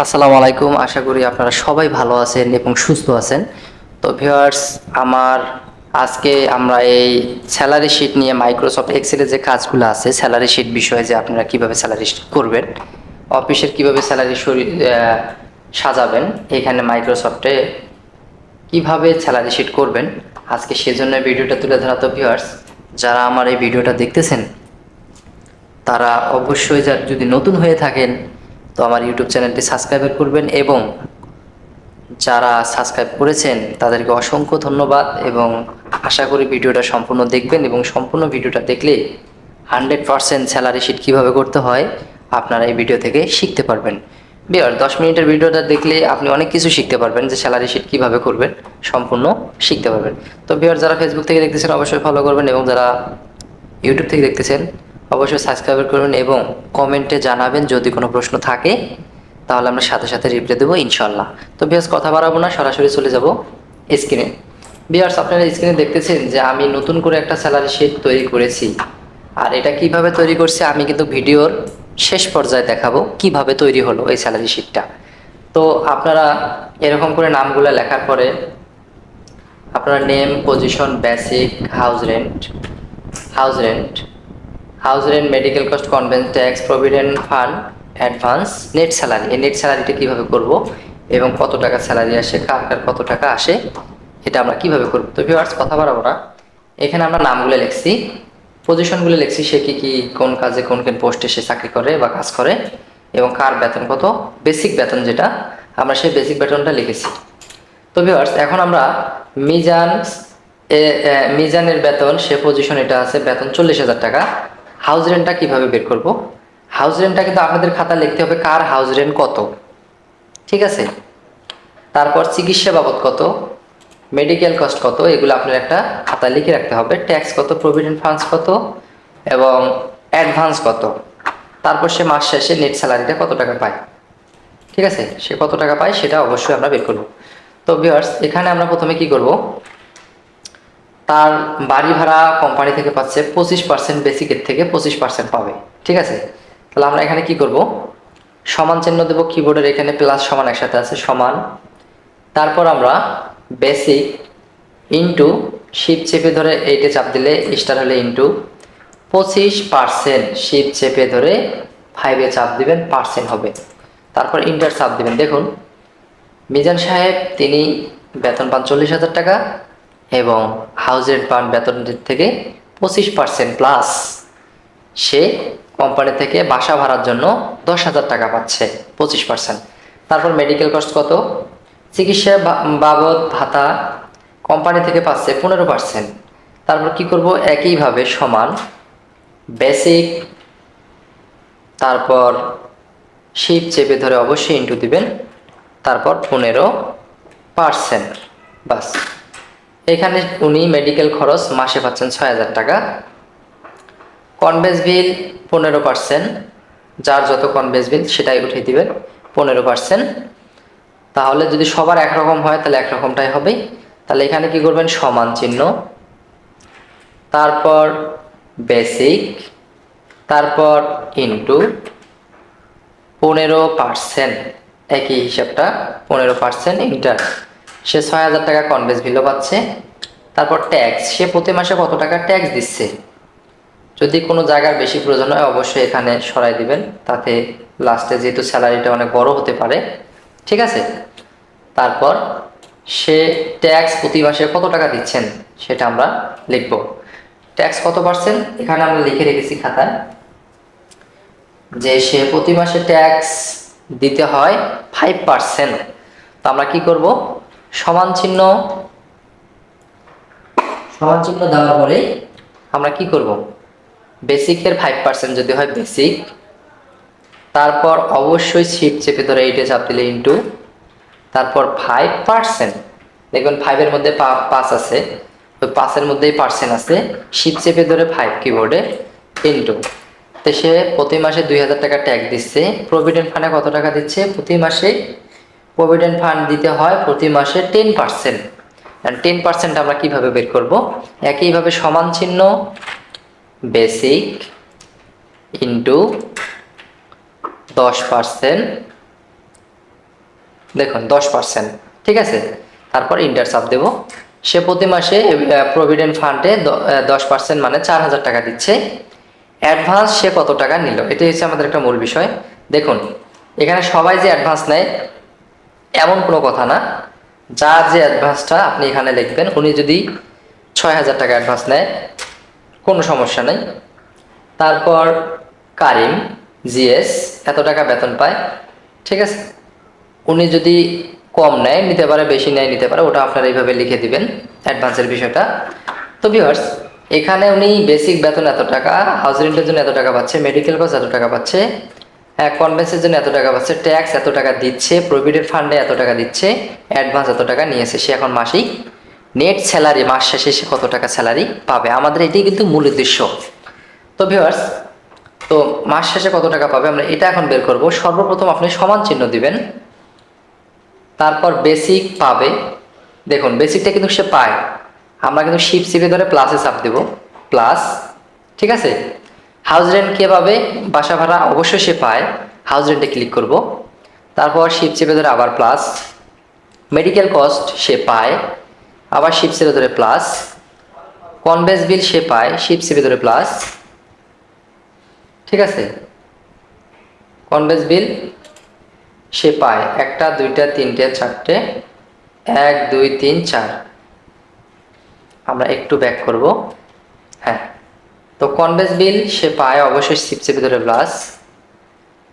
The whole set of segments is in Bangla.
আসসালামু আলাইকুম। আশা করি আপনারা সবাই ভালো আছেন এবং সুস্থ আছেন। তো ভিউয়ার্স, আজকে আমরা এই স্যালারি শিট নিয়ে মাইক্রোসফট এক্সেলে যে কাজগুলো আছে স্যালারি শিট বিষয়ে, যে আপনারা কিভাবে স্যালারি শিট করবেন, অফিসের কিভাবে স্যালারি সাজাবেন, এখানে মাইক্রোসফটে কিভাবে স্যালারি শিট করবেন, আজকে সেজন্য ভিডিওটা তুলে ধরা। তো ভিউয়ার্স, যারা আমার এই ভিডিওটা দেখতেছেন তারা অবশ্যই, যদি নতুন হয়ে থাকেন তো আমার ইউটিউব চ্যানেলটি সাবস্ক্রাইব করবেন, এবং যারা সাবস্ক্রাইব করেছেন তাদেরকে অসংখ্য ধন্যবাদ। এবং আশা করি ভিডিওটা সম্পূর্ণ দেখবেন, এবং সম্পূর্ণ ভিডিওটা দেখলে 100% স্যালারি শিট কীভাবে করতে হয় আপনারা এই ভিডিও থেকে শিখতে পারবেন। বিয়ার 10 মিনিটের ভিডিওটা দেখলে আপনি অনেক কিছু শিখতে পারবেন, যে স্যালারি শিট কীভাবে করবেন সম্পূর্ণ শিখতে পারবেন। তো বিয়ার, যারা ফেসবুক থেকে দেখতেছেন অবশ্যই ফলো করবেন, এবং যারা ইউটিউব থেকে দেখতেছেন অবশ্যই সাবস্ক্রাইব করবেন, এবং কমেন্টে জানাবেন যদি কোনো প্রশ্ন থাকে, তাহলে আমরা সাথে সাথে রিপ্লাই দেবো ইনশাল্লাহ। তো বিয়ার্স, কথা বাড়াবো না, সরাসরি চলে যাব স্ক্রিনে। বিয়ার্স, আপনারা স্ক্রিনে দেখতেছেন যে আমি নতুন করে একটা স্যালারি শিট তৈরি করেছি। আর এটা কিভাবে তৈরি করছি আমি কিন্তু ভিডিওর শেষ পর্যায়ে দেখাবো কিভাবে তৈরি হলো এই স্যালারি শিটটা। তো আপনারা এরকম করে নামগুলো লেখার পরে আপনারা name, position, basic, house rent, medical cost, convince tax, provident fund, advance, net salary, এই নেট স্যালারিটা কীভাবে করব এবং কত টাকা স্যালারি আসে, কার কার কত টাকা আসে, এটা আমরা কিভাবে করব। তো ভিউয়ার্স, কথা বাড়াবো না, এখানে আমরা নামগুলো লিখছি, পজিশনগুলো লিখছি, সে কি কোন কাজে কোন কোন পোস্টে সে চাকরি করে বা কাজ করে, এবং কার বেতন কত, বেসিক বেতন যেটা, আমরা সেই বেসিক বেতনটা লিখেছি। তো ভিউয়ার্স, এখন আমরা মিজানের বেতন, সে পজিশন এটা আছে, বেতন 40,000 টাকা। হাউস রেন্টটা কীভাবে বের করব? হাউস রেন্টটা কিন্তু আপনাদের খাতা লিখতে হবে, কার হাউস রেন্ট কত, ঠিক আছে। তারপর চিকিৎসা বাবদ কত, মেডিকেল কস্ট কত, এগুলো আপনার একটা খাতায় লিখে রাখতে হবে। ট্যাক্স কত, প্রভিডেন্ট ফান্ডস কত, এবং অ্যাডভান্স কত। তারপর সে মাস শেষে নেট স্যালারিটা কত টাকা পায়, ঠিক আছে, সে কত টাকা পায় সেটা অবশ্যই আমরা বের করব। তো ভিউয়ার্স, এখানে আমরা প্রথমে কি করব, তার বাড়ি ভাড়া কোম্পানি থেকে পাচ্ছে 25%, বেসিকের থেকে 25% পাবে, ঠিক আছে। তাহলে আমরা এখানে কি করব, সমান চিহ্ন দেব, কিবোর্ডের এখানে প্লাস সমান একসাথে আছে, সমান। তারপর আমরা বেসিক ইন্টু, শিপ চেপে ধরে এইটে চাপ দিলে স্টার হলে ইন্টু 25%, শিপ চেপে ধরে 5-এ চাপ দিবেন, পার্সেন্ট হবে। তারপর ইন্টার চাপ দিবেন। দেখুন, মিজান সাহেব তিনি বেতন পান 40,000 টাকা, এবং হাউস রেন্ট পান বেতনের থেকে 25% প্লাস সে কোম্পানি থেকে বাসা ভাড়ার জন্য 10,000 টাকা পাচ্ছে, 25%। তারপর মেডিকেল কস্ট কত, চিকিৎসা বাবদ ভাতা কোম্পানি থেকে পাচ্ছে 15%। তারপর কি করব, একইভাবে সমান বেসিক, তারপর শিপ চেপে ধরে অবশ্যই ইন্টু দিবেন, তারপর 15%, বাস। এখানে উনি মেডিকেল খরচ মাসে পাচ্ছেন 6,000 টাকা। কনভেন্স বিল 15%, যার যত কনভেন্স বিল সেটাই উঠিয়ে দিবেন 15%। তাহলে যদি সবার একরকম হয় তাহলে একরকমটাই হবে। তাহলে এখানে কি করবেন, সমান চিহ্ন, তারপর বেসিক, তারপর ইন্টু 15%, একই হিসাবটা 15%, ইন্টার। সে 6,000 টাকা কনভেন্স বিলও পাচ্ছে। তারপর ট্যাক্স, সে প্রতি মাসে কত টাকা ট্যাক্স দিচ্ছে। যদি কোনো জায়গার বেশি প্রয়োজন হয় অবশ্যই এখানে সরাই দিবেন, তাতে লাস্টে যেহেতু স্যালারিটা অনেক বড় হতে পারে, ঠিক আছে। তারপর সে ট্যাক্স প্রতি মাসে কত টাকা দিচ্ছেন সেটা আমরা লিখব। ট্যাক্স কত পার্সেন্ট এখানে আমরা লিখে রেখেছি খাতায়, যে সে প্রতি মাসে ট্যাক্স দিতে হয় 5%। তো আমরা কি করব, সমান চিহ্ন দেওয়ার পরে আমরা কি করব, বেসিকের 5% যদি হয় বেসিক, তারপর অবশ্যই শিপ চেপে ধরে এইটে চাপ দিলে ইন্টু, তারপর 5%, দেখবেন 5-এর মধ্যে 5 আছে, ওই 5-এর মধ্যেই পার্সেন্ট আছে, শিপ চেপে ধরে 5 কিবোর্ডে ইন্টু। তো সে প্রতি মাসে 2,000 টাকা ট্যাক্স দিচ্ছে। প্রভিডেন্ট ফান্ডে কত টাকা দিচ্ছে প্রতি মাসে, প্রভিডেন্ট ফান্ড দিতে হয় প্রতি মাসে 10%। 10% আমরা কিভাবে বের করব, একইভাবে সমান চিহ্ন বেসিক ইন্টু 10%, দেখুন 10%, ঠিক আছে। তারপর ইন্টার চাপ দেব। সে প্রতি মাসে প্রভিডেন্ট ফান্ডে 10% মানে 4,000 টাকা দিচ্ছে। অ্যাডভান্স সে কত টাকা নিল, এটাই হচ্ছে আমাদের একটা মূল বিষয়। দেখুন এখানে সবাই যে অ্যাডভান্স নেয় এমন কোনো কথা না। যার যে অ্যাডভান্সটা আপনি এখানে লিখবেন, উনি যদি 6,000 টাকা অ্যাডভান্স নেয় কোনো সমস্যা নেই। তারপর কারিম জিএস এত টাকা বেতন পায়, ঠিক আছে। উনি যদি কম নেয় নিতে পারে, বেশি নেয় নিতে পারে, ওটা আপনারা এইভাবে লিখে দিবেন অ্যাডভান্সের বিষয়টা। তো ভিউয়ার্স, এখানে উনি বেসিক বেতন এত টাকা, হাউস রেন্টের জন্য এত টাকা পাচ্ছে, মেডিকেল কস্ট এত টাকা পাচ্ছে, কনভেন্সের জন্য এত টাকা পাচ্ছে, ট্যাক্স এত টাকা দিচ্ছে, প্রভিডেন্ট ফান্ডে এত টাকা দিচ্ছে, অ্যাডভান্স এত টাকা নিয়েছে। সে এখন মাসিক নেট স্যালারি মাস শেষে সে কত টাকা স্যালারি পাবে, আমাদের এটাই কিন্তু মূল উদ্দেশ্য। তো ভিউয়ার্স, তো মাস শেষে কত টাকা পাবে আমরা এটা এখন বের করব। সর্বপ্রথম আপনি সমান চিহ্ন দিবেন, তারপর বেসিক পাবে। দেখুন বেসিকটা কিন্তু সে পায়, আমরা কিন্তু শিপ চিপে ধরে প্লাসে চাপ দেব, প্লাস, ঠিক আছে। হাউস রেন্ট কে পাবে, বাসা ভাড়া অবশ্যই সে পায়, হাউস রেন্টে ক্লিক করব। তারপর শিপ চেপে ধরে আবার প্লাস, মেডিকেল কস্ট সে পায়, আবার শিপ চেপে ধরে প্লাস, কনভেন্স বিল সে পায়, শিপ চেপে ধরে প্লাস, ঠিক আছে। কনভেন্স বিল সে পায় একটা, দুইটা, তিনটে, চারটে, 1 2 3 4। আমরা একটু ব্যাক করব। হ্যাঁ, তো কনভেন্স বিল সে পায় অবশ্যই শিপ চেপে ধরে প্লাস।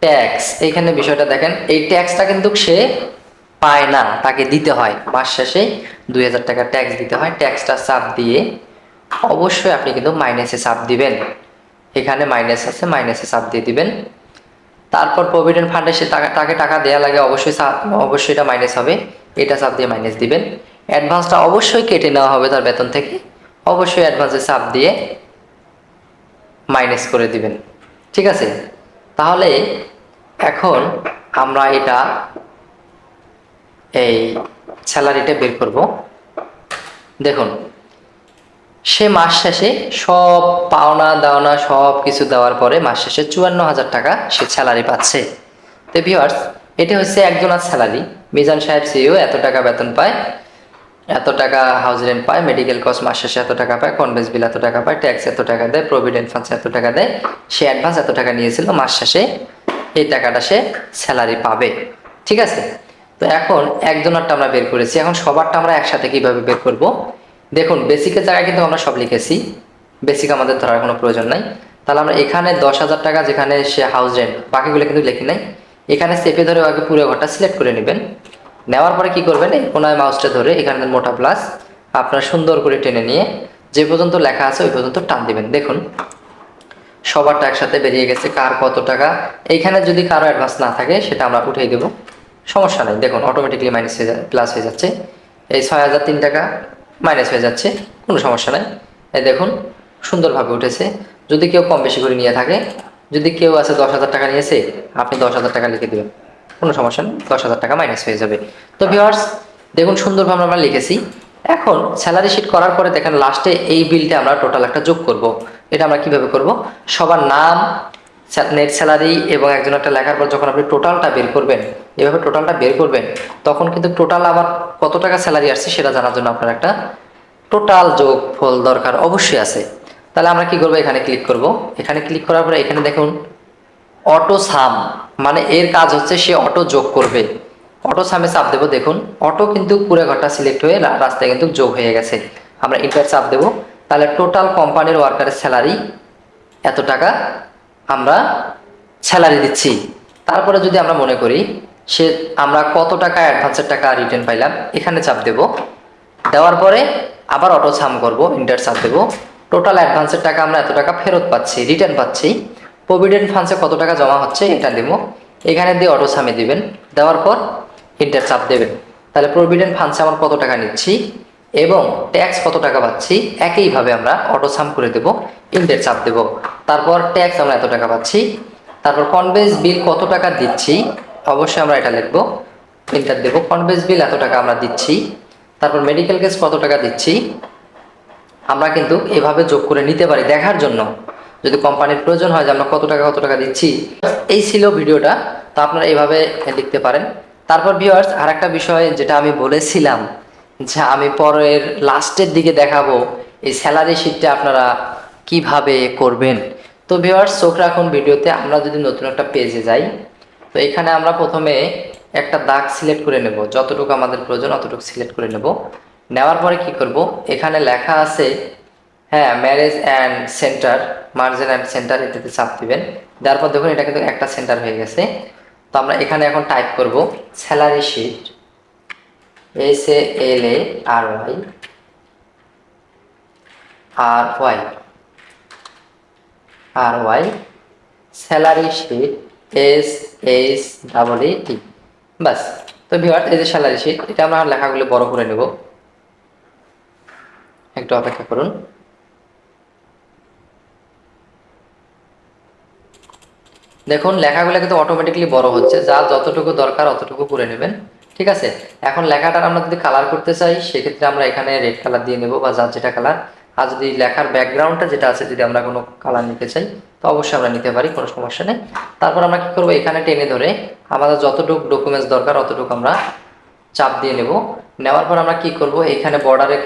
ট্যাক্স, এইখানে বিষয়টা দেখেন, এই ট্যাক্সটা কিন্তু সে পায় না, তাকে দিতে হয় মাস শেষে 2,000 টাকা ট্যাক্স দিতে হয়। ট্যাক্সটা চাপ দিয়ে অবশ্যই আপনি কিন্তু মাইনাসে চাপ দিবেন, এখানে মাইনাস আছে, মাইনাসে চাপ দিয়ে দিবেন। তারপর প্রভিডেন্ট ফান্ডে সে তাকে টাকা দেওয়া লাগে, অবশ্যই এটা মাইনাস হবে, এটা চাপ দিয়ে মাইনাস দিবেন। অ্যাডভান্সটা অবশ্যই কেটে নেওয়া হবে তার বেতন থেকে, অবশ্যই অ্যাডভান্সে চাপ দিয়ে মাইনাস করে দিবেন, ঠিক আছে। তাহলে এখন আমরা এটা এই স্যালারিটা বের করব। দেখুন সে মাস শেষে সব পাওনা দাওনা সব কিছু দেওয়ার পরে মাস শেষে 54,000 টাকা সে স্যালারি পাচ্ছে। তো ভিউয়ার্স, এটা হচ্ছে একজনের স্যালারি। মিজান সাহেব সিইও এত টাকা বেতন পায়, এত টাকা হাউস রেন্ট পায়, মেডিকেল কস্ট মাস শেষে এত টাকা পায়, কনভেন্স বিল এত টাকা পায়, ট্যাক্স এত টাকা দেয়, প্রভিডেন্ট ফান্ড এত টাকা দেয়, সে অ্যাডভান্স এত টাকা নিয়েছিল, মাস শেষে এই টাকাটা সে স্যালারি পাবে, ঠিক আছে। তো এখন একজনেরটা আমরা বের করেছি, এখন সবারটা আমরা একসাথে কিভাবে বের করব। দেখুন বেসিকের জায়গায় কিন্তু আমরা সব লিখেছি, বেসিক আমাদের ধরার কোনো প্রয়োজন নাই। তাহলে আমরা এখানে 10,000 টাকা যেখানে সে হাউস রেন্ট, বাকিগুলো কিন্তু লিখি নাই। এখানে চেপে ধরে আগে পুরো ঘরটা সিলেক্ট করে নেবেন। নেওয়ার পরে কি করবেন, এই কোনায় মাউসটা ধরে এখানে মোটা প্লাস আপনার সুন্দর করে টেনে নিয়ে যে পর্যন্ত লেখা আছে ওই পর্যন্ত টান দিবেন। দেখুন সবারটা একসাথে বেরিয়ে গেছে, কার কত টাকা। এইখানে যদি কারো অ্যাডভান্স না থাকে সেটা আমরা উঠিয়ে দেব, সমস্যা নেই। দেখুন অটোমেটিকলি মাইনাস হয়ে প্লাস হয়ে যাচ্ছে, এই 6,003 টাকা মাইনাস হয়ে যাচ্ছে, কোনো সমস্যা নেই। এই দেখুন সুন্দরভাবে উঠেছে। যদি কেউ কম বেশি করে নিয়ে থাকে, যদি কেউ আছে 10,000 টাকা নিয়েছে, আপনি 10,000 টাকা লিখে দেবেন, কোনো সমস্যা নেই, 10,000 টাকা মাইনাস হয়ে যাবে। তো ভিউয়ার্স দেখুন সুন্দরভাবে আমরা লিখেছি। এখন স্যালারি শিট করার পরে দেখেন লাস্টে এই বিলটা আমরা টোটাল একটা যোগ করব। এটা আমরা কিভাবে করব, সবার নাম, নেট স্যালারি এবং একজন একটা লেখার পর যখন আপনি টোটালটা বের করবেন, এভাবে টোটালটা বের করবেন, তখন কিন্তু টোটাল আবার কত টাকা স্যালারি আসছে সেটা জানার জন্য আপনার একটা টোটাল যোগ ফল দরকার অবশ্যই আছে। তাহলে আমরা কি করব, এখানে ক্লিক করব। এখানে ক্লিক করার পরে এখানে দেখুন অটো সাম, মানে এর কাজ হচ্ছে সে অটো যোগ করবে। অটো সামে চাপ দেবো, দেখুন অটো কিন্তু পুরো ঘরটা সিলেক্ট হয়ে রাস্তায় কিন্তু যোগ হয়ে গেছে। আমরা ইন্টার চাপ দেবো, তাহলে টোটাল কোম্পানির ওয়ার্কারের স্যালারি এত টাকা আমরা স্যালারি দিচ্ছি। তারপরে যদি আমরা মনে করি সে আমরা কত টাকা অ্যাডভান্সের টাকা রিটার্ন পাইলাম, এখানে চাপ দেব। দেওয়ার পরে আবার অটো সাম করব, ইন্টার চাপ দেবো, টোটাল অ্যাডভান্সের টাকা আমরা এত টাকা ফেরত পাচ্ছি, রিটার্ন পাচ্ছি। প্রভিডেন্ট ফান্ডসে কত টাকা জমা হচ্ছে এটা দেবো, এখানে দিয়ে অটো সামে দিবেন, দেওয়ার পর ইন্টার চাপ দেবেন। তাহলে প্রভিডেন্ট ফান্ডসে আমরা কত টাকা নিচ্ছি এবং ট্যাক্স কত টাকা পাচ্ছি একইভাবে আমরা অটো সাম করে দেব, ইন্টার চাপ দেব। তারপর ট্যাক্স আমরা এত টাকা পাচ্ছি, তারপর কনভেন্স বিল কত টাকা দিচ্ছি অবশ্যই আমরা এটা লিখবো, ইন্টার দেব। কনভেন্স বিল এত টাকা আমরা দিচ্ছি, তারপর মেডিকেল কেস কত টাকা দিচ্ছি। আমরা কিন্তু এভাবে যোগ করে নিতে পারি দেখার জন্য, যদি কোম্পানির প্রয়োজন হয় যে আমরা কত টাকা দিচ্ছি। এই ছিল ভিডিওটা, তো আপনারা এইভাবে লিখতে পারেন। তারপর ভিউয়ার্স আরেকটা বিষয় যেটা আমি বলেছিলাম যে আমি পরের লাস্টের দিকে দেখাবো এই স্যালারি শিটটা আপনারা কিভাবে করবেন। তো ভিউয়ার্স চোখ রাখুন ভিডিওতে। আমরা যদি নতুন একটা পেজে যাই, তো এখানে আমরা প্রথমে একটা দাগ সিলেক্ট করে নেব, যতটুকু আমাদের প্রয়োজন অতটুকু সিলেক্ট করে নেব। নেওয়ার পরে কি করব, এখানে লেখা আছে হ্যাঁ marriage and centre, margin and centre, এটাতে চাপ দিবেন। দেওয়ার পর দেখুন এটা কিন্তু একটা সেন্টার হয়ে গেছে। তো আমরা এখানে এখন টাইপ করব salary sheet, SALARY salary sheet, SHEET। বাস। তো ভিউয়ার্স এই যে স্যালারি শিট, এটা আমরা লেখাগুলো বড় করে নেব, একটু অপেক্ষা করুন। দেখুন লেখাগুলো কিন্তু অটোমেটিকলি বড় হচ্ছে, যা যতটুকু দরকার অতটুকু করে নেবেন। ঠিক আছে। এখন লেখাটার আমরা যদি কালার করতে চাই সেক্ষেত্রে আমরা এখানে রেড কালার দিয়ে নেব, বা যার যেটা কালার। আর যদি লেখার ব্যাকগ্রাউন্ডটা যেটা আছে যদি আমরা কোনো কালার নিতে চাই তো অবশ্যই আমরা নিতে পারি, কোনো সমস্যা নেই। তারপর আমরা কি করব, এখানে টেনে ধরে আমাদের যতটুকু ডকুমেন্টস দরকার অতটুকু আমরা চাপ দিয়ে নেব। নেওয়ার পর আমরা কি করব, এখানে বর্ডারে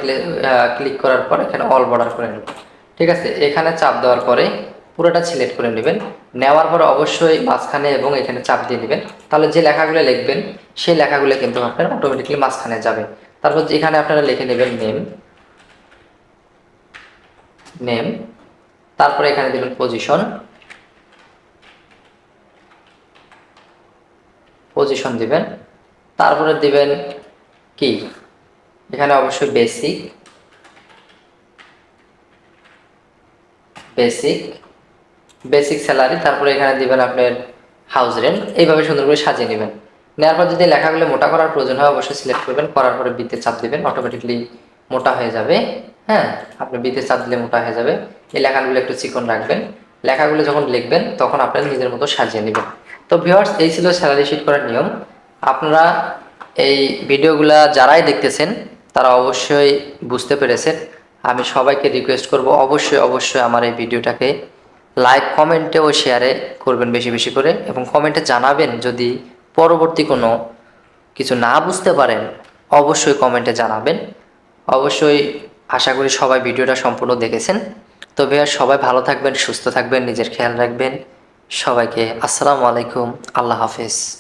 ক্লিক করার পর এখানে অল বর্ডার করে নেব। ঠিক আছে। এখানে চাপ দেওয়ার পরে পুরোটা সিলেক্ট করে নেবেন। নেওয়ার পর অবশ্যই মাঝখানে এবং এখানে চাপ দিয়ে নেবেন, তাহলে যে লেখাগুলো লিখবেন সেই লেখাগুলো কিন্তু আপনার অটোমেটিকলি মাঝখানে যাবে। তারপর এখানে আপনারা লিখে নেবেন নেম। তারপরে এখানে দেবেন পজিশন দিবেন। তারপরে দিবেন কি, এখানে অবশ্যই বেসিক স্যালারি। তারপরে এখানে দিবেন আপনার হাউস রেন্ট। এইভাবে সুন্দর করে সাজিয়ে নেবেন। নেওয়ার পর যদি লেখাগুলো মোটা করার প্রয়োজন হয় অবশ্যই সিলেক্ট করবেন, করার পরে বিতে চাপ দিবেন, অটোমেটিকলি মোটা হয়ে যাবে। হ্যাঁ, আপনি বিতে চাপ দিলে মোটা হয়ে যাবে। এই লেখাগুলো একটু চিকন রাখবেন। লেখাগুলো যখন লিখবেন তখন আপনার নিজের মতো সাজিয়ে নেবেন। তো ভিউয়ার্স এই ছিল স্যালারি শিট করার নিয়ম। আপনারা এই ভিডিওগুলা যারাই দেখতেছেন তারা অবশ্যই বুঝতে পেরেছেন। আমি সবাইকে রিকোয়েস্ট করব অবশ্যই আমার এই ভিডিওটাকে লাইক, কমেন্টে ও শেয়ারে করবেন বেশি বেশি করে, এবং কমেন্টে জানাবেন যদি পরবর্তী কোনো কিছু না বুঝতে পারেন অবশ্যই কমেন্টে জানাবেন। অবশ্যই আশা করি সবাই ভিডিওটা সম্পূর্ণ দেখেছেন। তো ভাইয়া সবাই ভালো থাকবেন, সুস্থ থাকবেন, নিজের খেয়াল রাখবেন। সবাইকে আসসালামু আলাইকুম, আল্লাহ হাফেজ।